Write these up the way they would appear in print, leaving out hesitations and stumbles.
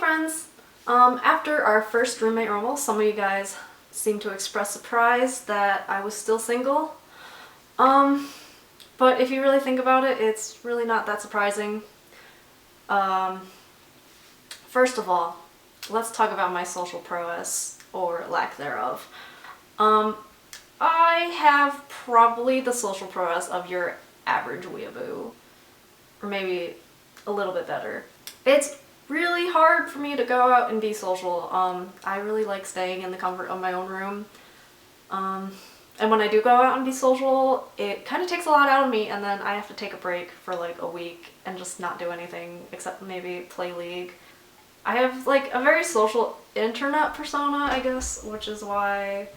friends! After our first roommate rumble, some of you guys seemed to express surprise that I was still single. But if you really think about it, it's really not that surprising. First of all, let's talk about my social prowess, or lack thereof. I have probably the social prowess of your average weeaboo, or maybe a little bit better. It's really hard for me to go out and be social. I really like staying in the comfort of my own room. And when I do go out and be social, it kind of takes a lot out of me, and then I have to take a break for like a week and just not do anything except maybe play League. I have like a very social internet persona, I guess, which is why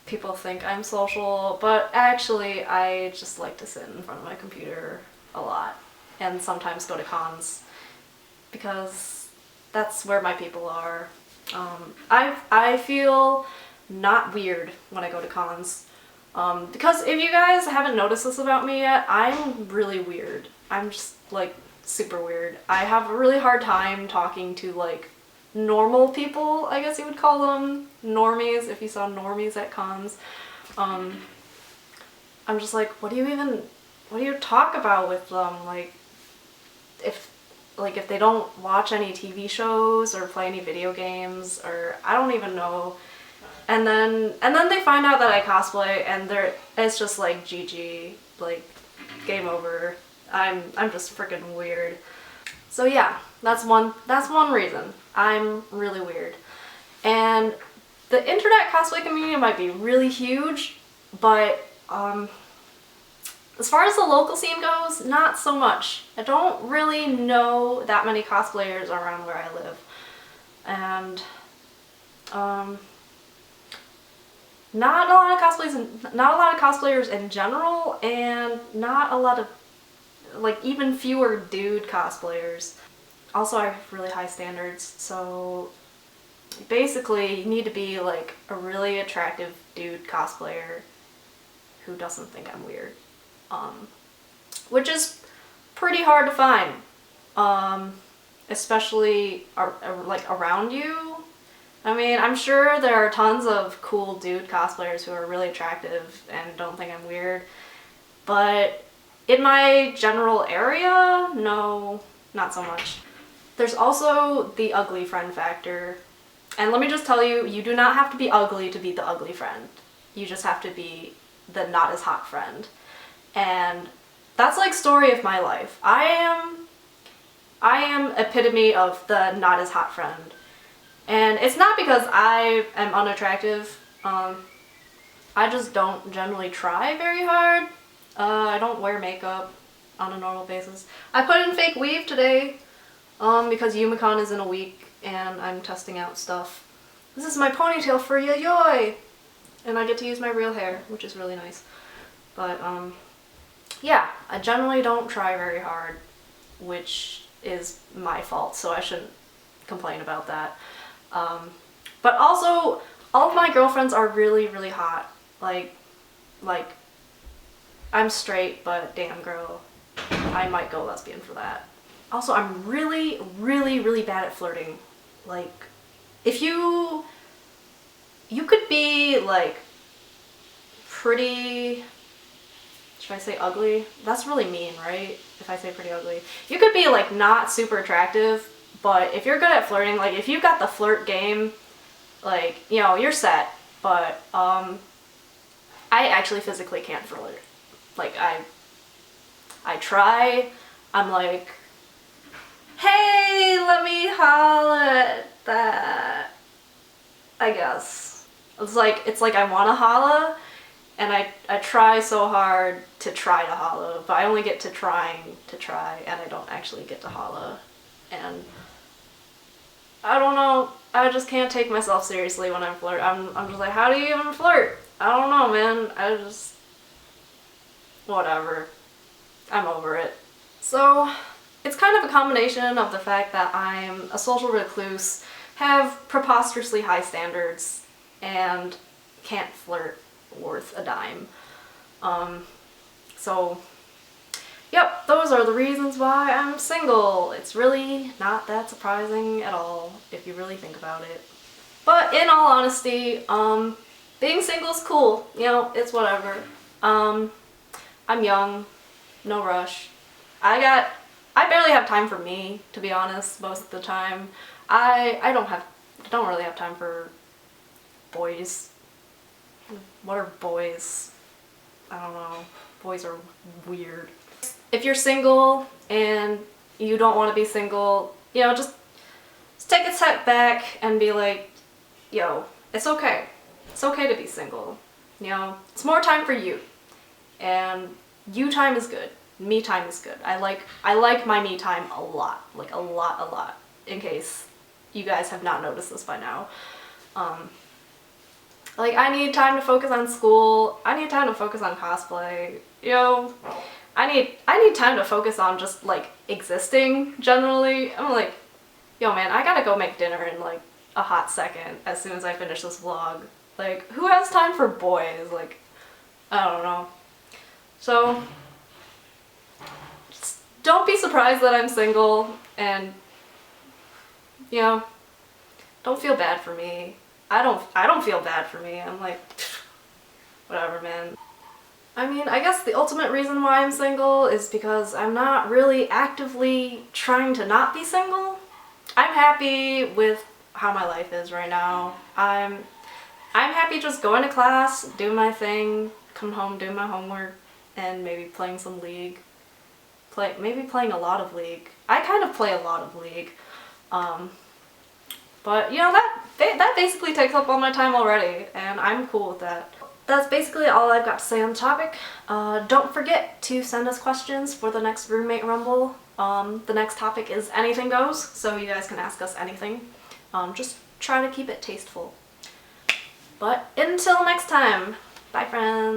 people think I'm social, but actually I just like to sit in front of my computer a lot and sometimes go to cons because that's where my people are. I feel not weird when I go to cons. Because if you guys haven't noticed this about me yet, I'm really weird. I'm just like super weird. I have a really hard time talking to like normal people, I guess you would call them. Normies, if you saw normies at cons. I'm just like, what do you talk about with them? Like, if they don't watch any TV shows or play any video games, or I don't even know. And then they find out that I cosplay, and it's just like GG, like game over. I'm just freaking weird. So yeah, that's one reason. I'm really weird. And the internet cosplay community might be really huge, but as far as the local scene goes, not so much. I don't really know that many cosplayers around where I live. And not a lot of cosplayers in general, and not a lot of, like, even fewer dude cosplayers. Also, I have really high standards, so basically you need to be like a really attractive dude cosplayer who doesn't think I'm weird. Which is pretty hard to find, especially like around you. I mean, I'm sure there are tons of cool dude cosplayers who are really attractive and don't think I'm weird, but in my general area, no, not so much. There's also the ugly friend factor, and let me just tell you, you do not have to be ugly to be the ugly friend. You just have to be the not as hot friend. And that's like story of my life. I am epitome of the not as hot friend. And it's not because I am unattractive. I just don't generally try very hard. I don't wear makeup on a normal basis. I put in fake weave today because Yumicon is in a week and I'm testing out stuff. This is my ponytail for Yayoi! And I get to use my real hair, which is really nice. But yeah, I generally don't try very hard, which is my fault, so I shouldn't complain about that. But also, all of my girlfriends are really, really hot. Like, I'm straight, but damn girl, I might go lesbian for that. Also, I'm really, really, really bad at flirting. Like, if you could be, like, pretty, should I say ugly? That's really mean, right? If I say pretty ugly. You could be, like, not super attractive, but if you're good at flirting, like, if you've got the flirt game, like, you know, you're set. But, I actually physically can't flirt. Like, I try, I'm like, hey, let me holla at that, I guess. It's like I wanna holla, and I try so hard to try to holla, but I only get to trying to try, and I don't actually get to holla. And I don't know, I just can't take myself seriously when I flirt. I'm just like, how do you even flirt? I don't know, man. Whatever. I'm over it. So, it's kind of a combination of the fact that I'm a social recluse, have preposterously high standards, and can't flirt worth a dime. So, yep, those are the reasons why I'm single. It's really not that surprising at all if really think about it. But in all honesty, being single's cool. You know, it's whatever. I'm young, no rush. I barely have time for me, to be honest, most of the time. I don't really have time for boys. What are boys? I don't know. Boys are weird. If you're single and you don't want to be single, you know, just take a step back and be like, yo, it's okay. It's okay to be single. You know, it's more time for you. And you time is good. Me time is good. I like my me time a lot. Like a lot. In case you guys have not noticed this by now. Like, I need time to focus on school. I need time to focus on cosplay. You know, I need time to focus on just, like, existing, generally. I'm like, yo, man, I gotta go make dinner in, like, a hot second as soon as I finish this vlog. Like, who has time for boys? Like, I don't know. So, just don't be surprised that I'm single, and, you know, don't feel bad for me. I don't feel bad for me. I'm like, whatever, man. I mean, I guess the ultimate reason why I'm single is because I'm not really actively trying to not be single. I'm happy with how my life is right now. I'm happy just going to class, doing my thing, come home, doing my homework, and maybe playing some League. Maybe playing a lot of League. I kind of play a lot of League. But, you know, that basically takes up all my time already, and I'm cool with that. That's basically all I've got to say on the topic. Don't forget to send us questions for the next Roommate Rumble. The next topic is anything goes, so you guys can ask us anything. Just try to keep it tasteful. But until next time, bye friends!